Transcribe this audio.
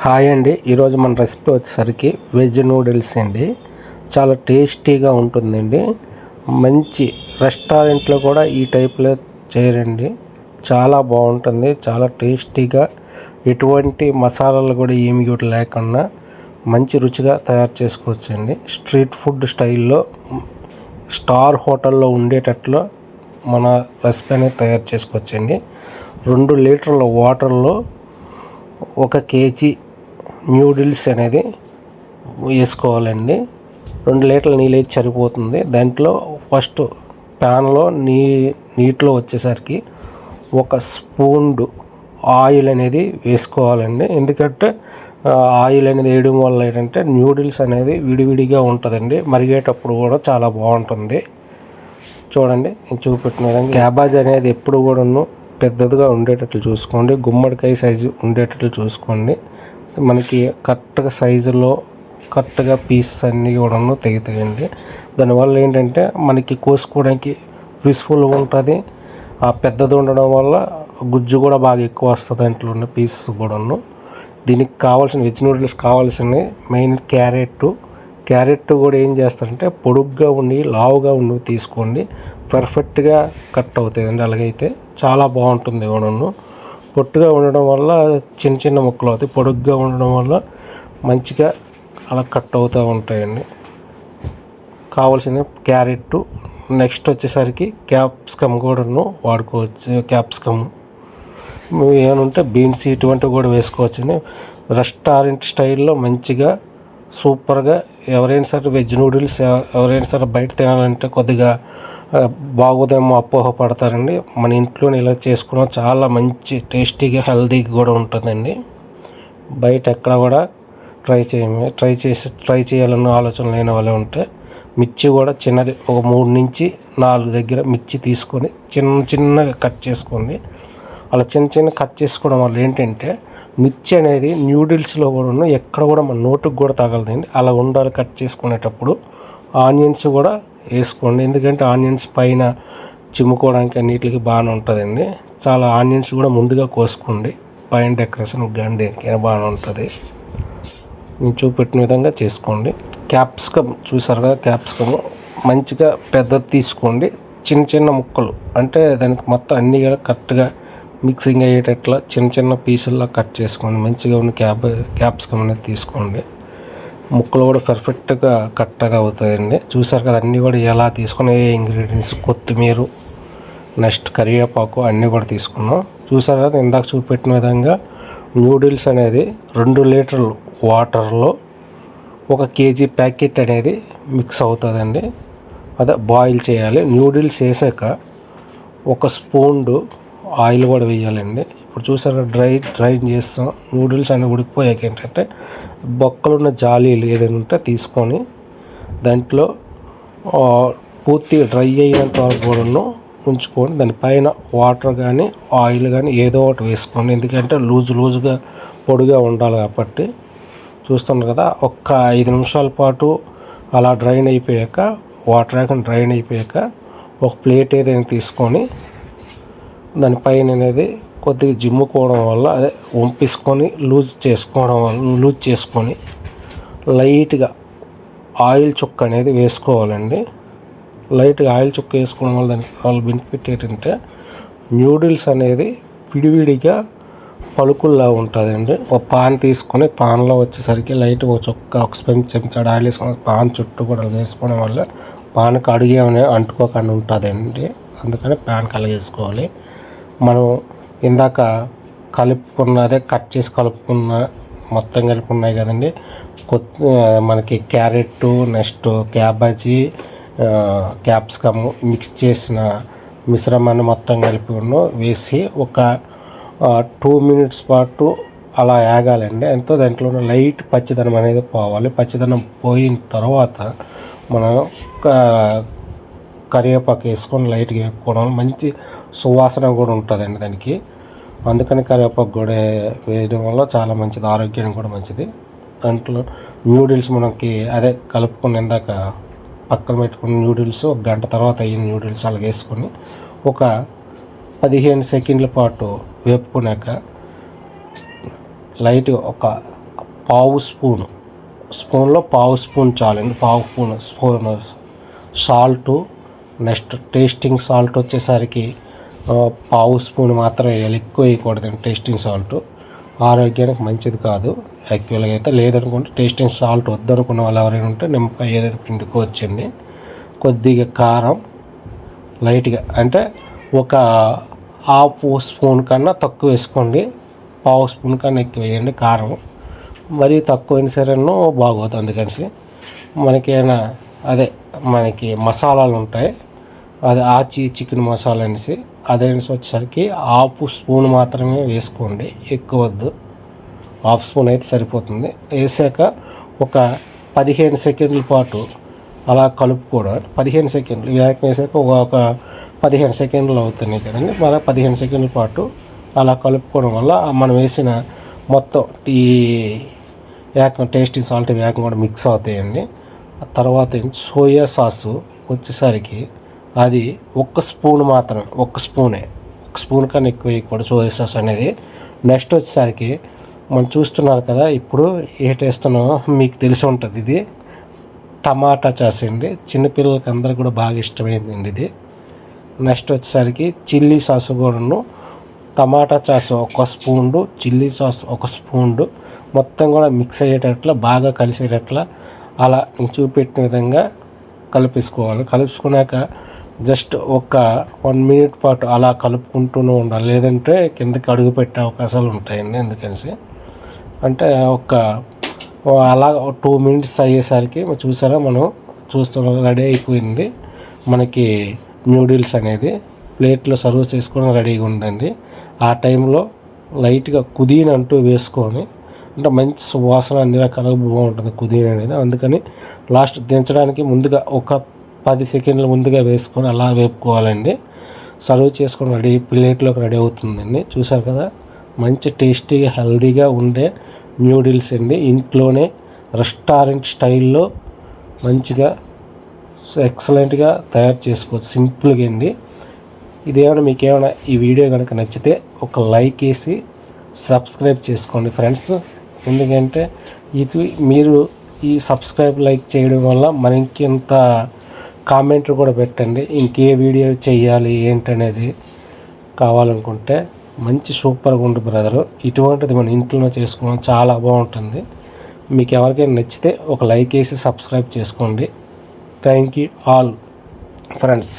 Hi అండి. ఈరోజు మన రెసిపీ వచ్చేసరికి వెజ్ నూడిల్స్ అండి. చాలా టేస్టీగా ఉంటుందండి. మంచి రెస్టారెంట్లో కూడా ఈ టైప్లో చేయరండి. చాలా బాగుంటుంది. చాలా టేస్టీగా, ఎటువంటి మసాలాలు కూడా ఏమి కూడా లేకుండా మంచి రుచిగా తయారు చేసుకోవచ్చండి. స్ట్రీట్ ఫుడ్ స్టైల్లో స్టార్ హోటల్లో ఉండేటట్లు మన రెసిపీ అనేది తయారు చేసుకోవచ్చండి. 2 లీటర్ల వాటర్లో 1 కేజీ నూడిల్స్ అనేది వేసుకోవాలండి. 2 లీటర్ల నీళ్ళు అయితే సరిపోతుంది. దాంట్లో ఫస్ట్ ప్యాన్లో నీటిలో వచ్చేసరికి 1 స్పూన్ ఆయిల్ అనేది వేసుకోవాలండి. ఎందుకంటే ఆయిల్ అనేది వేయడం వల్ల ఏంటంటే నూడిల్స్ అనేది విడివిడిగా ఉంటుందండి. మరిగేటప్పుడు కూడా చాలా బాగుంటుంది. చూడండి, నేను చూపెట్టిన విధంగా క్యాబేజ్ అనేది ఎప్పుడు కూడాను పెద్దదిగా ఉండేటట్లు చూసుకోండి. గుమ్మడికాయ సైజు ఉండేటట్లు చూసుకోండి. మనకి కరెక్ట్గా సైజులో కరెక్ట్గా పీసెస్ అన్నీ కూడా తెగుతాయండి. దానివల్ల ఏంటంటే మనకి కోసుకోవడానికి యూస్ఫుల్గా ఉంటుంది. ఆ పెద్దది ఉండడం వల్ల గుజ్జు కూడా బాగా ఎక్కువ వస్తుంది దాంట్లో ఉన్న పీసెస్ కూడాను. దీనికి కావాల్సిన వెజ్ నూడిల్స్ కావాల్సిన మెయిన్ క్యారెట్ కూడా ఏం చేస్తారంటే పొడుగ్గా ఉండి లావుగా ఉండి తీసుకోండి. పర్ఫెక్ట్గా కట్ అవుతాయండి. అలాగైతే చాలా బాగుంటుంది కూడాను. పొట్టుగా ఉండడం వల్ల చిన్న చిన్న ముక్కలు అవుతాయి. పొడుగ్గా ఉండడం వల్ల మంచిగా అలా కట్ అవుతూ ఉంటాయండి. కావాల్సిన క్యారెట్, నెక్స్ట్ వచ్చేసరికి క్యాప్సికమ్ కూడాను వాడుకోవచ్చు. క్యాప్సికమ్ ఏమంటే బీన్స్ ఇటువంటివి కూడా వేసుకోవచ్చండి. రెస్టారెంట్ స్టైల్లో మంచిగా సూపర్గా ఎవరైనా సరే వెజ్ నూడిల్స్ ఎవరైనా సరే బయట తినాలంటే కొద్దిగా బాగోదేమో అపోహ పడతారండి. మన ఇంట్లోనే ఇలా చేసుకున్న చాలా మంచి టేస్టీగా హెల్తీగా కూడా ఉంటుందండి. బయట ఎక్కడ కూడా ట్రై చేయాలన్న ఆలోచన లేని వాళ్ళే ఉంటే మిర్చి కూడా చిన్నది ఒక 3 నుంచి 4 దగ్గర మిర్చి తీసుకొని చిన్నగా కట్ చేసుకోండి. అలా చిన్న కట్ చేసుకోవడం వల్ల ఏంటంటే మిర్చి అనేది నూడిల్స్లో కూడా ఎక్కడ కూడా మన నోటుకు కూడా తగలదండి. అలా ఉండాలి. కట్ చేసుకునేటప్పుడు ఆనియన్స్ కూడా వేసుకోండి. ఎందుకంటే ఆనియన్స్ పైన చిమ్ముకోవడానికి అన్నిటికి బాగానే ఉంటుందండి. చాలా ఆనియన్స్ కూడా ముందుగా కోసుకోండి. పైన డెకరేషన్ కానీ దేనికైనా బాగానే ఉంటుంది. నేను చూపెట్టిన విధంగా చేసుకోండి. క్యాప్సికమ్ చూసారు కదా, క్యాప్సికమ్ మంచిగా పెద్దది తీసుకోండి. చిన్న ముక్కలు అంటే దానికి మొత్తం అన్నీ కూడా కరెక్ట్గా మిక్సింగ్ అయ్యేటట్లా చిన్న పీసుల్లో కట్ చేసుకోండి. మంచిగా ఉన్న క్యాప్సికమ్ అనేది తీసుకోండి. ముక్కలు కూడా పర్ఫెక్ట్గా కట్ అవుతాయండి. చూసారు కదా, అన్నీ కూడా ఎలా తీసుకునే ఇంగ్రీడియంట్స్ కొత్తిమీర, నెక్స్ట్ కరివేపాకు అన్నీ కూడా తీసుకున్నాం. చూసారు కదా, ఇందాక చూపెట్టిన విధంగా నూడిల్స్ అనేది 2 లీటర్లు వాటర్లో 1 కేజీ ప్యాకెట్ అనేది మిక్స్ అవుతుందండి. అదే బాయిల్ చేయాలి. నూడిల్స్ వేసాక 1 స్పూన్ ఆయిల్ కూడా వేయాలండి. ఇప్పుడు చూసారా, డ్రై చేస్తాం. నూడిల్స్ అనేవి ఉడికిపోయాక ఏంటంటే బొక్కలున్న జాలీలు ఏదైనా ఉంటే తీసుకొని దాంట్లో పూర్తిగా డ్రై అయినంత వరకు కూడా ఉంచుకొని దానిపైన వాటర్ కానీ ఆయిల్ కానీ ఏదో ఒకటి వేసుకోండి. ఎందుకంటే లూజుగా పొడిగా ఉండాలి కాబట్టి. చూస్తున్నారు కదా, 5 నిమిషాల పాటు అలా డ్రైన్ అయిపోయాక వాటర్ వేయకుండా డ్రైన్ అయిపోయాక ఒక ప్లేట్ ఏదైనా తీసుకొని దానిపైన అనేది కొద్దిగా జిమ్ముకోవడం వల్ల అదే వంపేసుకొని లూజ్ చేసుకొని లైట్గా ఆయిల్ చుక్క అనేది వేసుకోవాలండి. లైట్గా ఆయిల్ చుక్క వేసుకోవడం వల్ల దానికి వాళ్ళ బెనిఫిట్ ఏంటంటే నూడిల్స్ అనేది విడివిడిగా పలుకుల్లా ఉంటుందండి. ఒక పాన్ తీసుకొని పాన్లో వచ్చేసరికి లైట్గా ఒక చెంచాడు ఆయిల్ వేసుకొని పాన్ చుట్టూ కూడా వేసుకోవడం వల్ల పాన్కి అడుగు అంటుకోకుండా ఉంటుందండి. అందుకని పాన్ కలిగేసుకోవాలి. మనం ఇందాక కట్ చేసి కలుపుకున్న మొత్తం కలుపుకున్నాయి కదండి. మనకి carrot, next cabbage, capsicum mix చేసిన మిశ్రమాన్ని మొత్తం కలిపి వేసి ఒక 2 మినిట్స్ పాటు అలా ఆగాలండి. ఎంతో దాంట్లో ఉన్న లైట్ పచ్చిదనం అనేది పోవాలి. పచ్చిదనం పోయిన తర్వాత మనం కరివేపాకు వేసుకొని లైట్గా వేపుకోవడం మంచి సువాసన కూడా ఉంటుందండి దానికి. అందుకని కరివేపాకు కూడా వేయడం వల్ల చాలా మంచిది, ఆరోగ్యానికి కూడా మంచిది. దాంట్లో నూడిల్స్ మనకి అదే కలుపుకొని ఇందాక పక్కన పెట్టుకున్న నూడిల్స్ 1 గంట తర్వాత అయిన నూడిల్స్ అలా వేసుకొని ఒక 15 సెకండ్ల పాటు వేపుకున్నాక లైట్ ఒక పావు స్పూన్లో పావు స్పూన్ చాలండి. పావు spoon salt, next tasting salt వచ్చేసరికి పావు స్పూన్ మాత్రం వేయాలి, ఎక్కువ వేయకూడదండి. టేస్టింగ్ సాల్ట్ ఆరోగ్యానికి మంచిది కాదు యాక్చువల్గా అయితే. లేదనుకుంటే టేస్టింగ్ సాల్ట్ వద్దనుకున్న వాళ్ళు ఎవరైనా ఉంటే నిమ్మకాయ ఏదైనా పిండుకోవచ్చండి. కొద్దిగా కారం లైట్గా, అంటే ఒక హాఫ్ స్పూన్ కన్నా తక్కువ వేసుకోండి, పావు స్పూన్ కన్నా ఎక్కువ వేయండి కారం. మరీ తక్కువైన సరేనో బాగోదు. అందుకని మనకి మసాలాలు ఉంటాయి, అది ఆచి చికెన్ మసాలా అనేసి అదేసి వచ్చేసరికి హాఫ్ స్పూన్ మాత్రమే వేసుకోండి, ఎక్కువ వద్దు. హాఫ్ స్పూన్ అయితే సరిపోతుంది. వేసాక ఒక 15 సెకండ్ల పాటు అలా కలుపుకోవడం. 15 సెకండ్లు వేసాక ఒక 15 సెకండ్లు అవుతున్నాయి కదండి, మళ్ళీ 15 సెకండ్ల పాటు అలా కలుపుకోవడం వల్ల మనం వేసిన మొత్తం ఈ టేస్టింగ్ సాల్ట్ వేగం కూడా మిక్స్ అవుతాయండి. తర్వాత సోయా సాసు వచ్చేసరికి అది ఒక స్పూన్ మాత్రమే, ఒక స్పూన్ కన్నా ఎక్కువ వేయకూడదు సోయా సాస్ అనేది. నెక్స్ట్ వచ్చేసరికి మనం చూస్తున్నారు కదా, ఇప్పుడు వేస్తున్నామో మీకు తెలిసి ఉంటుంది, ఇది టమాటా సాస్ అండి. చిన్నపిల్లలకి అందరికీ కూడా బాగా ఇష్టమైందండి ఇది. నెక్స్ట్ వచ్చేసరికి చిల్లీ సాసు కూడాను, టమాటా సాస్ ఒక స్పూను, చిల్లీ సాస్ ఒక స్పూను, మొత్తం కూడా మిక్స్ అయ్యేటట్లా బాగా కలిసేటట్లా అలా నేను చూపెట్టిన విధంగా కలిపేసుకోవాలి. కలుపుకున్నాక జస్ట్ ఒక 1 మినిట్ పాటు అలా కలుపుకుంటూనే ఉండాలి, లేదంటే కిందకి అడుగు పెట్టే అవకాశాలు ఉంటాయండి. ఎందుకనేసి అంటే అలా 2 మినిట్స్ అయ్యేసరికి చూసారా, మనం చూస్తున్న రెడీ అయిపోయింది మనకి న్యూడిల్స్ అనేది. ప్లేట్లో సర్వ్ చేసుకోవడం రెడీగా ఉందండి. ఆ టైంలో లైట్గా పుదీనా అంటూ వేసుకొని, అంటే మంచి సువాసన అన్ని రకాలుగా బాగుంటుంది పుదీనా అనేది. అందుకని లాస్ట్ దించడానికి ముందుగా ఒక 10 సెకండ్ల ముందుగా వేసుకొని అలా వేపుకోవాలండి. సర్వ్ చేసుకొని ప్లేట్లోకి రెడీ అవుతుందండి. చూసారు కదా, మంచి టేస్టీగా హెల్తీగా ఉండే న్యూడిల్స్ అండి. ఇంట్లోనే రెస్టారెంట్ స్టైల్లో మంచిగా ఎక్సలెంట్గా తయారు చేసుకోవచ్చు, సింపుల్గా అండి. మీకేమైనా ఈ వీడియో కనుక నచ్చితే ఒక లైక్ వేసి సబ్స్క్రైబ్ చేసుకోండి ఫ్రెండ్స్. ఎందుకంటే మీరు ఈ సబ్స్క్రైబ్ లైక్ చేయడం వల్ల మనకి ఇంత కామెంట్ కూడా పెట్టండి, ఇంకే వీడియో చేయాలి ఏంటనేది కావాలనుకుంటే. మంచి సూపర్గా ఉంటుంది బ్రదరు, ఇటువంటిది మన ఇంట్లో చేసుకోవడం చాలా బాగుంటుంది. మీకు ఎవరికైనా నచ్చితే ఒక లైక్ వేసి సబ్స్క్రైబ్ చేసుకోండి. Thank you all friends.